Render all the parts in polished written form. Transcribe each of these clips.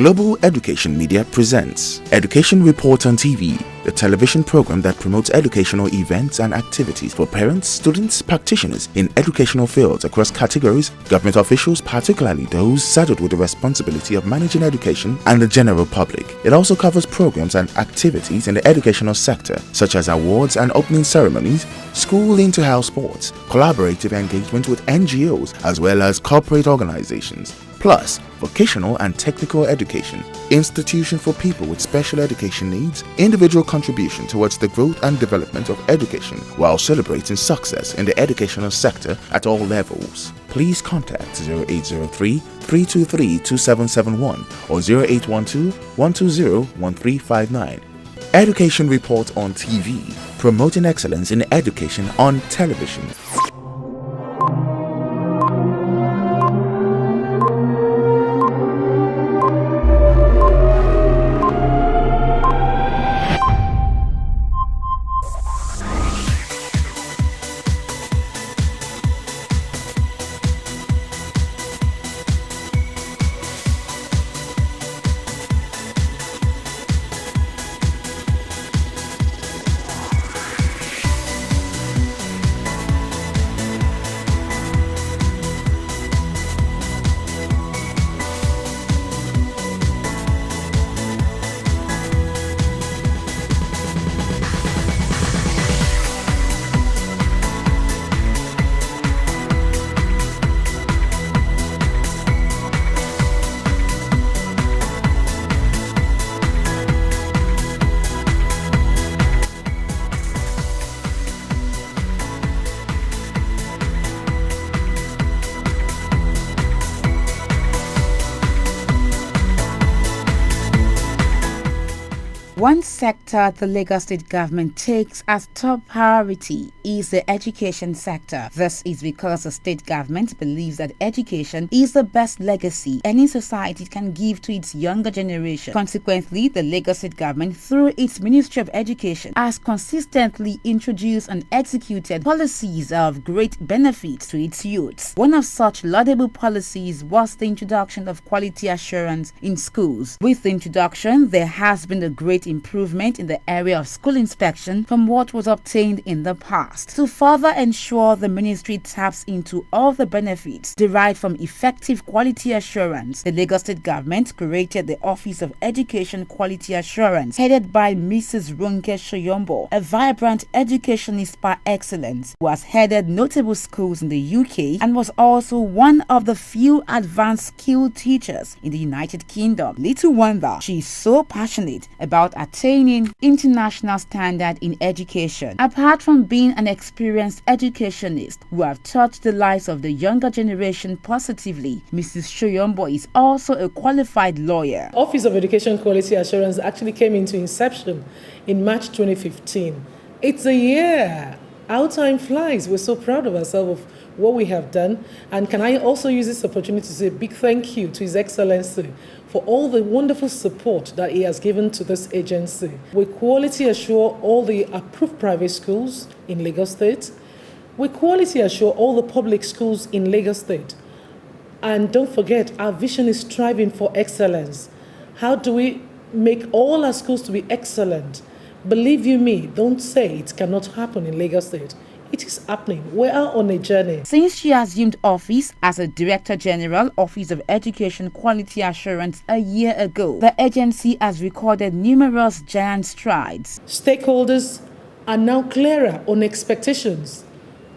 Global Education Media presents Education Report on TV, the television program that promotes educational events and activities for parents, students, practitioners in educational fields across categories, government officials, particularly those saddled with the responsibility of managing education, and the general public. It also covers programs and activities in the educational sector, such as awards and opening ceremonies, school inter-house sports, collaborative engagement with NGOs, as well as corporate organizations, plus vocational and technical education, institution for people with special education needs, individual contribution towards the growth and development of education while celebrating success in the educational sector at all levels. Please contact 0803-323-2771 or 0812-120-1359. Education Report on TV, promoting excellence in education on television. One sector the Lagos State government takes as top priority is the education sector. This is because the state government believes that education is the best legacy any society can give to its younger generation. Consequently, the Lagos State government, through its Ministry of Education, has consistently introduced and executed policies of great benefit to its youths. One of such laudable policies was the introduction of quality assurance in schools. With the introduction, there has been a great improvement in the area of school inspection from what was obtained in the past. To further ensure the ministry taps into all the benefits derived from effective quality assurance, the Lagos State government created the Office of Education Quality Assurance, headed by Mrs. Ronke Shoyombo, a vibrant educationist par excellence who has headed notable schools in the UK and was also one of the few advanced skilled teachers in the United Kingdom. Little wonder she is so passionate about attaining international standard in education. Apart from being an experienced educationist who have touched the lives of the younger generation positively, Mrs. Shoyombo is also a qualified lawyer. Office of Education Quality Assurance actually came into inception in March 2015. It's a year. Our time flies. We're so proud of ourselves of what we have done. And can I also use this opportunity to say a big thank you to His Excellency for all the wonderful support that he has given to this agency. We quality assure all the approved private schools in Lagos State. We quality assure all the public schools in Lagos State. And don't forget, our vision is striving for excellence. How do we make all our schools to be excellent? Believe you me, don't say it cannot happen in Lagos State. It is happening. We are on a journey. Since she assumed office as a Director General, Office of Education Quality Assurance a year ago, the agency has recorded numerous giant strides. Stakeholders are now clearer on expectations,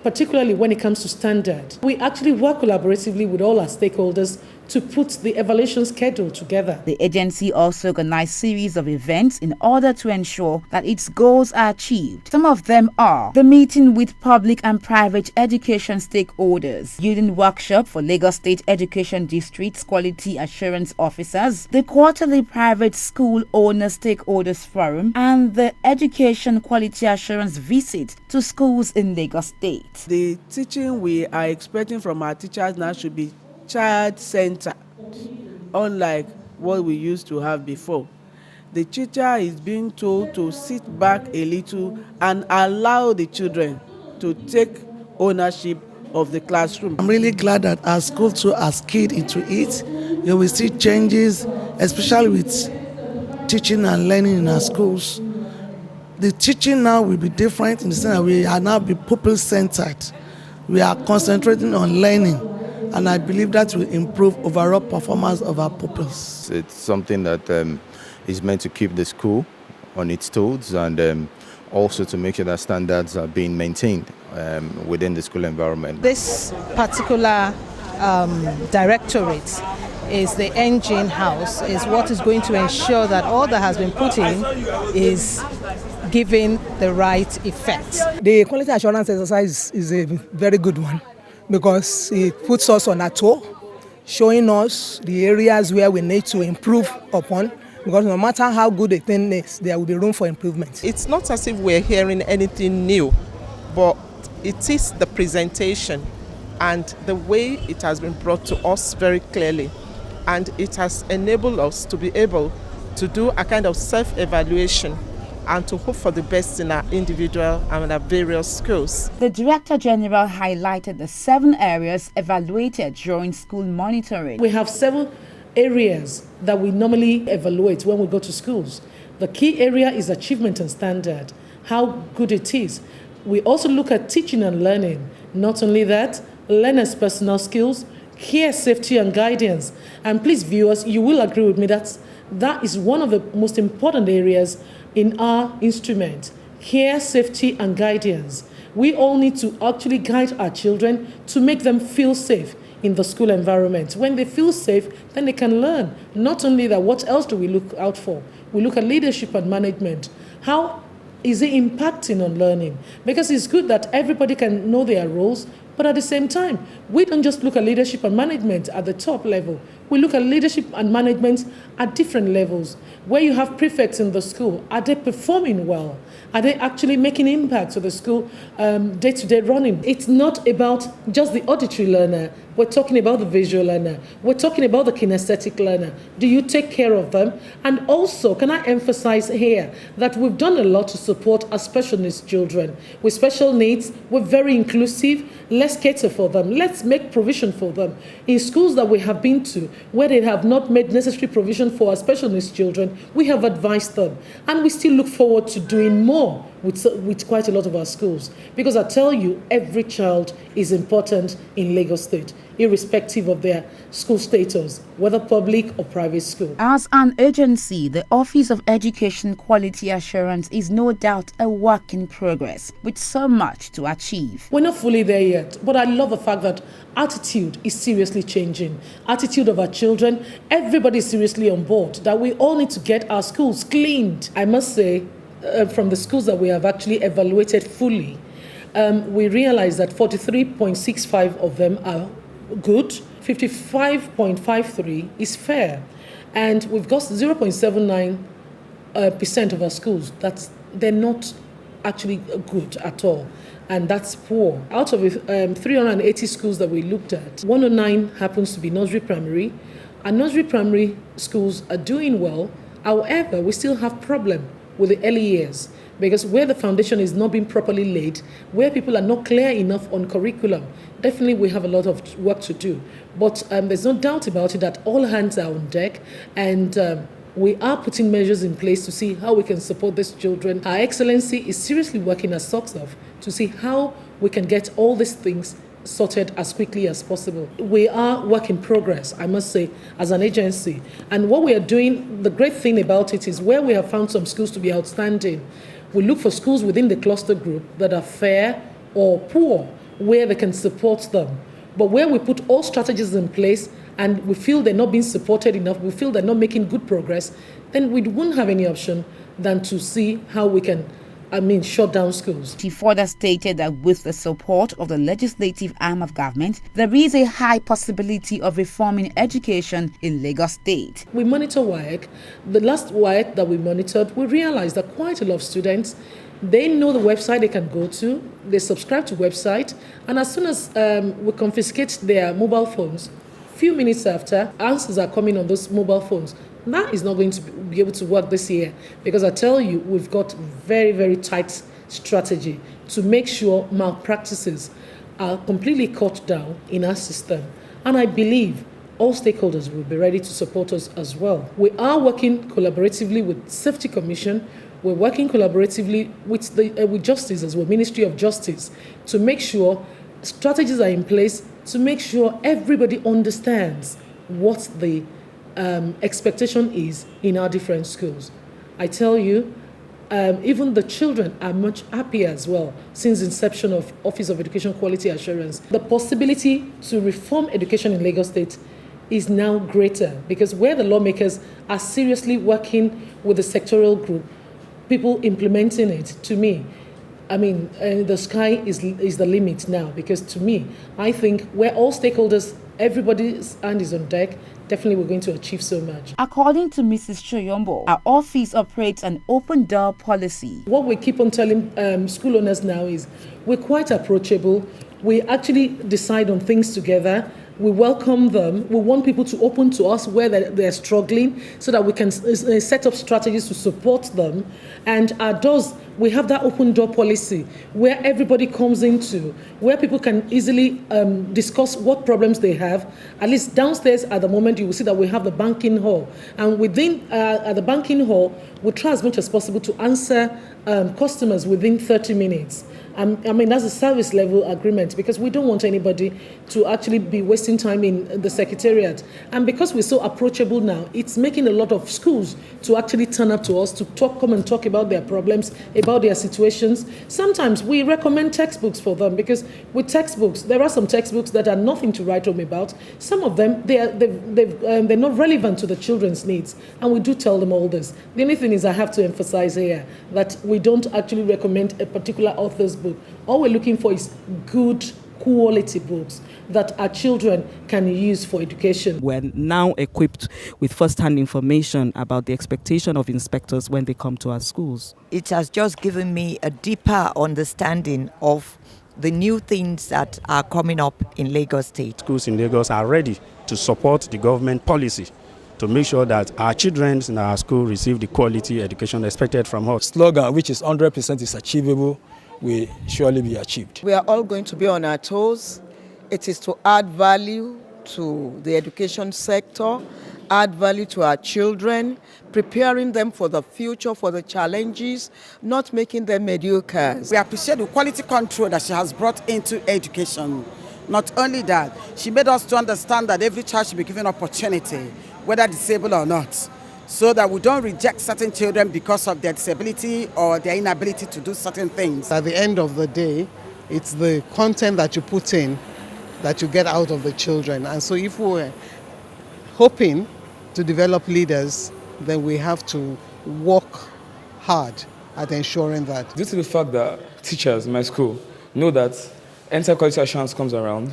particularly when it comes to standard. We actually work collaboratively with all our stakeholders to put the evaluation schedule together. The agency also organized a series of events in order to ensure that its goals are achieved. Some of them are the meeting with public and private education stakeholders, building workshop for Lagos State Education District's quality assurance officers, the quarterly private school owner stakeholders forum, and the education quality assurance visit to schools in Lagos State. The teaching we are expecting from our teachers now should be child-centered, unlike what we used to have before. The teacher is being told to sit back a little and allow the children to take ownership of the classroom. I'm really glad that our school too has keyed into it. You will see changes especially with teaching and learning in our schools. The teaching now will be different in the sense that we are now be pupil-centered. We are concentrating on learning, and I believe that will improve overall performance of our pupils. It's something that is meant to keep the school on its toes, and also to make sure that standards are being maintained within the school environment. This particular directorate is the engine house, is what is going to ensure that all that has been put in is giving the right effect. The quality assurance exercise is a very good one because it puts us on a tour, showing us the areas where we need to improve upon, because no matter how good a thing is, there will be room for improvement. It's not as if we're hearing anything new, but it is the presentation and the way it has been brought to us very clearly. And it has enabled us to be able to do a kind of self-evaluation and to hope for the best in our individual and our various schools. The Director General highlighted the 7 areas evaluated during school monitoring. We have 7 areas that we normally evaluate when we go to schools. The key area is achievement and standard, how good it is. We also look at teaching and learning. Not only that, learners' personal skills, care, safety and guidance. And please viewers, you will agree with me that is one of the most important areas in our instrument. Care, safety and guidance. We all need to actually guide our children to make them feel safe in the school environment. When they feel safe, then they can learn. Not only that, what else do we look out for? We look at leadership and management. How is it impacting on learning? Because it's good that everybody can know their roles, but at the same time, we don't just look at leadership and management at the top level. We look at leadership and management at different levels. Where you have prefects in the school, are they performing well? Are they actually making impact to the school day-to-day running? It's not about just the auditory learner. We're talking about the visual learner. We're talking about the kinesthetic learner. Do you take care of them? And also, can I emphasize here that we've done a lot to support our special needs children. With special needs, we're very inclusive. Let's cater for them. Let's make provision for them. In schools that we have been to, where they have not made necessary provision for our special needs children, we have advised them. And we still look forward to doing more with quite a lot of our schools. Because I tell you, every child is important in Lagos State, irrespective of their school status, whether public or private school. As an agency, the Office of Education Quality Assurance is no doubt a work in progress, with so much to achieve. We're not fully there yet, but I love the fact that attitude is seriously changing. Attitude of our children, everybody is seriously on board, that we all need to get our schools cleaned. I must say, from the schools that we have actually evaluated fully, we realize that 43.65 of them are good, 55.53 is fair, and we've got 0.79% of our schools they're not actually good at all, and that's poor. Out of 380 schools that we looked at, 109 happens to be nursery primary, and nursery primary schools are doing well. However, we still have problem with the early years, because where the foundation is not being properly laid, where people are not clear enough on curriculum, definitely we have a lot of work to do. But there's no doubt about it that all hands are on deck, and we are putting measures in place to see how we can support these children. Our Excellency is seriously working as socks off to see how we can get all these things sorted as quickly as possible. We are work in progress, I must say, as an agency. And what we are doing, the great thing about it is where we have found some schools to be outstanding, we look for schools within the cluster group that are fair or poor, where they can support them. But where we put all strategies in place and we feel they're not being supported enough, we feel they're not making good progress, then we wouldn't have any option than to see how we can shut down schools. She further stated that with the support of the legislative arm of government, there is a high possibility of reforming education in Lagos State. We monitor WAEC. The last WAEC that we monitored, we realized that quite a lot of students, they know the website they can go to, they subscribe to website, and as soon as we confiscate their mobile phones, few minutes after, answers are coming on those mobile phones. That is not going to be able to work this year, because I tell you, we've got very, very tight strategy to make sure malpractices are completely cut down in our system. And I believe all stakeholders will be ready to support us as well. We are working collaboratively with Safety Commission. We're working collaboratively with Justice as well, Ministry of Justice, to make sure strategies are in place to make sure everybody understands what the expectation is in our different schools. I tell you, even the children are much happier as well since inception of Office of Education Quality Assurance. The possibility to reform education in Lagos State is now greater because where the lawmakers are seriously working with the sectoral group, people implementing it, to me, I mean, the sky is the limit now, because to me, I think where all stakeholders, everybody's hand is on deck, definitely we're going to achieve so much. According to Mrs. Choyombo, our office operates an open door policy. What we keep on telling school owners now is we're quite approachable. We actually decide on things together. We welcome them. We want people to open to us where they're struggling so that we can set up strategies to support them. And our doors, we have that open door policy where everybody comes into, where people can easily discuss what problems they have. At least downstairs at the moment, you will see that we have the banking hall. And within at the banking hall, we try as much as possible to answer customers within 30 minutes. I mean, that's a service level agreement because we don't want anybody to actually be wasting time in the secretariat. And because we're so approachable now, it's making a lot of schools to actually turn up to us to come and talk about their problems, about their situations. Sometimes we recommend textbooks for them because with textbooks, there are some textbooks that are nothing to write home about. Some of them, they're not relevant to the children's needs. And we do tell them all this. The only thing is I have to emphasize here that we don't actually recommend a particular author's book. All we're looking for is good quality books that our children can use for education. We're now equipped with first-hand information about the expectation of inspectors when they come to our schools. It has just given me a deeper understanding of the new things that are coming up in Lagos State. Schools in Lagos are ready to support the government policy to make sure that our children in our school receive the quality education expected from us. Slogan, which is 100% is achievable, will surely be achieved. We are all going to be on our toes. It is to add value to the education sector, add value to our children, preparing them for the future, for the challenges, not making them mediocres. We appreciate the quality control that she has brought into education. Not only that, she made us to understand that every child should be given opportunity, whether disabled or not, so that we don't reject certain children because of their disability or their inability to do certain things. At the end of the day, it's the content that you put in that you get out of the children. And so if we're hoping to develop leaders, then we have to work hard at ensuring that. Due to the fact that teachers in my school know that anytime quality assurance comes around,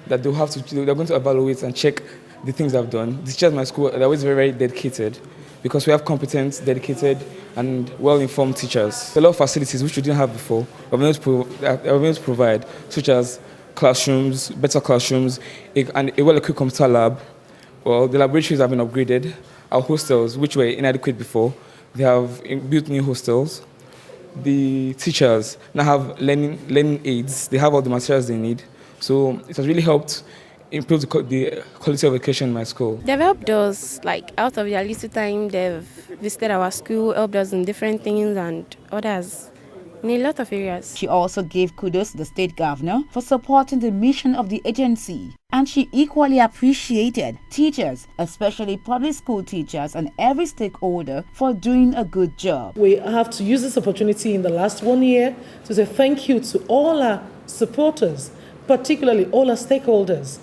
that they're going to evaluate and check the things I've done. The teachers in my school are always very, very dedicated because we have competent, dedicated, and well-informed teachers. A lot of facilities which we didn't have before, we're able to provide, such as classrooms, better classrooms, and a well-equipped computer lab. Well, the laboratories have been upgraded. Our hostels, which were inadequate before, they have built new hostels. The teachers now have learning aids. They have all the materials they need. So it has really helped improve the quality of education in my school. They've helped us, like out of their little time, they've visited our school, helped us in different things and others in a lot of areas. She also gave kudos to the state governor for supporting the mission of the agency. And she equally appreciated teachers, especially public school teachers and every stakeholder for doing a good job. We have to use this opportunity in the last 1 year to say thank you to all our supporters, particularly all our stakeholders.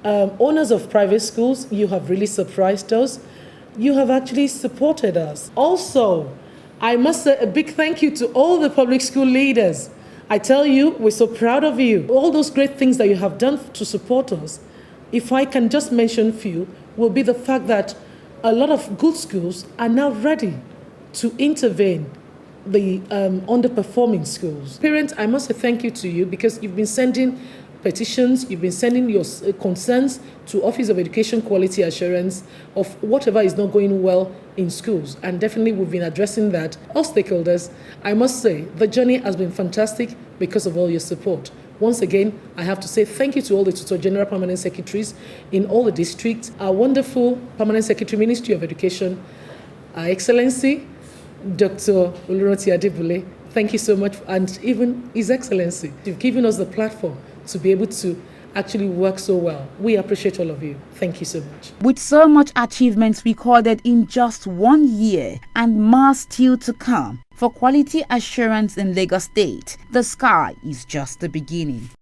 Owners of private schools, you have really surprised us. You have actually supported us. Also, I must say a big thank you to all the public school leaders. I tell you, we're so proud of you. All those great things that you have done to support us, if I can just mention a few, will be the fact that a lot of good schools are now ready to intervene the underperforming schools. Parents, I must say thank you to you because you've been sending petitions, you've been sending your concerns to Office of Education Quality Assurance of whatever is not going well in schools. And definitely we've been addressing that. All stakeholders, I must say, the journey has been fantastic because of all your support. Once again, I have to say thank you to all the Tutor General Permanent Secretaries in all the districts, our wonderful Permanent Secretary, Ministry of Education, Our Excellency, Dr. Oluroti Adebule. Thank you so much, and even His Excellency. You've given us the platform to be able to actually work so well. We appreciate all of you. Thank you so much. With so much achievements recorded in just 1 year and more still to come, for quality assurance in Lagos State, the sky is just the beginning.